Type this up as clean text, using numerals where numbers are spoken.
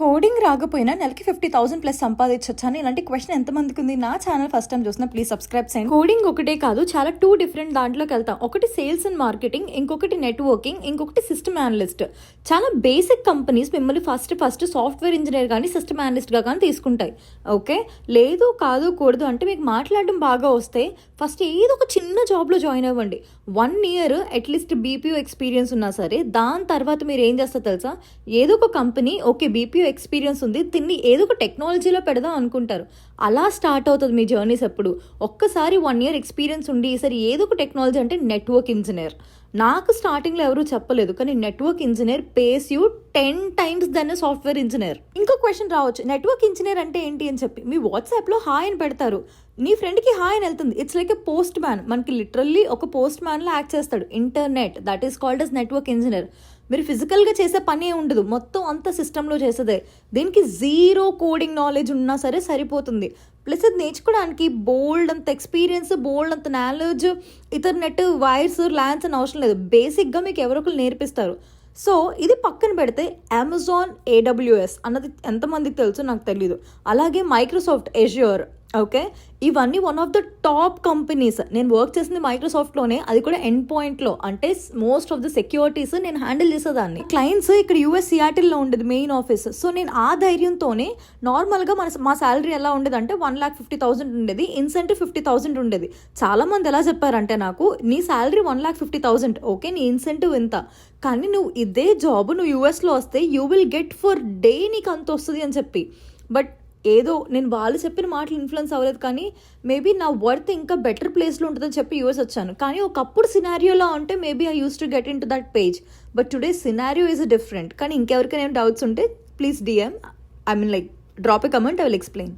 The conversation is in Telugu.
కోడింగ్ రాకపోయినా నెలకి 50,000 ప్లస్ సంపాదించొచ్చు అని ఇలాంటి క్వశ్చన్ ఎంతమందికి ఉంది? నా ఛానల్ ఫస్ట్ టైం చూసినా ప్లీజ్ సబ్స్క్రైబ్ చేయండి. కోడింగ్ ఒకటే కాదు, చాలా 2 డిఫరెంట్ దాంట్లోకి వెళ్తాం. ఒకటి సేల్స్ అండ్ మార్కెటింగ్, ఇంకొకటి నెట్వర్కింగ్, ఇంకొకటి సిస్టమ్ అనలిస్ట్. చాలా బేసిక్ కంపెనీస్ మిమ్మల్ని ఫస్ట్ సాఫ్ట్వేర్ ఇంజనీర్ కానీ సిస్టమ్ అనలిస్ట్గా కానీ తీసుకుంటాయి. ఓకే, లేదు కాదు కూడదు అంటే మీకు మాట్లాడడం బాగా వస్తే ఫస్ట్ ఏదో ఒక చిన్న జాబ్లో జాయిన్ అవ్వండి. 1 year అట్లీస్ట్ బీపీఓ ఎక్స్పీరియన్స్ ఉన్నా సరే, దాని తర్వాత మీరు ఏం చేస్తారు తెలుసా? ఏదో ఒక కంపెనీ ఓకే బీపీఓ ఎక్స్పీరియన్స్ ఉంది, తిని ఏదో ఒక టెక్నాలజీలో పెడదాం అనుకుంటారు. అలా స్టార్ట్ అవుతుంది మీ జర్నీస్. ఎప్పుడు ఒక్కసారి 1 year ఎక్స్పీరియన్స్ ఉండి సరే ఏదో ఒక టెక్నాలజీ అంటే నెట్వర్క్ ఇంజనీర్. నాకు స్టార్టింగ్లో ఎవరూ చెప్పలేదు, కానీ network engineer pays you 10 times then software engineer. ఇంకో క్వశ్చన్ రావచ్చు, నెట్వర్క్ ఇంజనీర్ అంటే ఏంటి అని చెప్పి. మీ వాట్సాప్లో హాయ్ అని పెడతారు, నీ ఫ్రెండ్కి హాయ్ అని వెళ్తుంది. It's like a postman. మనకి లిటరల్లీ ఒక పోస్ట్ మ్యాన్లో యాక్ట్ చేస్తాడు. Internet, that is called as network engineer. మీరు ఫిజికల్గా చేసే పని ఉండదు, మొత్తం అంతా సిస్టంలో చేసేదే. దీనికి 0 కోడింగ్ నాలెడ్జ్ ఉన్నా సరే సరిపోతుంది. ప్లస్ అది నేర్చుకోవడానికి బోల్డ్ అంత ఎక్స్పీరియన్స్, బోల్డ్ అంత నాలెడ్జ్, ఇథర్నెట్, వైర్స్, ల్యాన్స్ అని అవసరం లేదు. బేసిక్గా మీకు ఎవరో ఒకరు నేర్పిస్తారు. సో ఇది పక్కన పెడితే అమెజాన్ AWS అన్నది ఎంతమందికి తెలుసు నాకు తెలీదు. అలాగే మైక్రోసాఫ్ట్ ఎజ్యూర్. ఓకే, ఇవన్నీ one of the top companies. నేను వర్క్ చేసింది మైక్రోసాఫ్ట్లోనే, అది కూడా ఎండ్ పాయింట్లో. అంటే మోస్ట్ ఆఫ్ ద సెక్యూరిటీస్ నేను హ్యాండిల్ చేసేదాన్ని. క్లయింట్స్ ఇక్కడ US సియాటిల్లో ఉండేది మెయిన్ ఆఫీస్. సో నేను ఆ ధైర్యంతోనే నార్మల్గా మా శాలరీ ఎలా ఉండేది అంటే 1,50,000 ఉండేది, ఇన్సెంటివ్ 50,000 ఉండేది. చాలామంది ఎలా చెప్పారంటే నాకు, నీ శాలరీ 1,50,000 ఓకే, నీ ఇన్సెంటివ్ ఇంత, కానీ నువ్వు ఇదే జాబ్ నువ్వు USలో వస్తే you will get for day నీకు అంత వస్తుంది అని చెప్పి. బట్ ఏదో నేను వాళ్ళు చెప్పిన మాటలు ఇన్ఫ్లుయెన్స్ అవ్వలేదు, కానీ మేబీ నా వర్త్ ఇంకా బెటర్ ప్లేస్లో ఉంటుందని చెప్పి US వచ్చాను. కానీ ఒకప్పుడు సినారియోలో ఉంటే maybe I use to get in to that page. But today scenario is different. కానీ ఇంకెవరికైనా డౌట్స్ ఉంటే please DM, I mean like drop a comment, I will explain.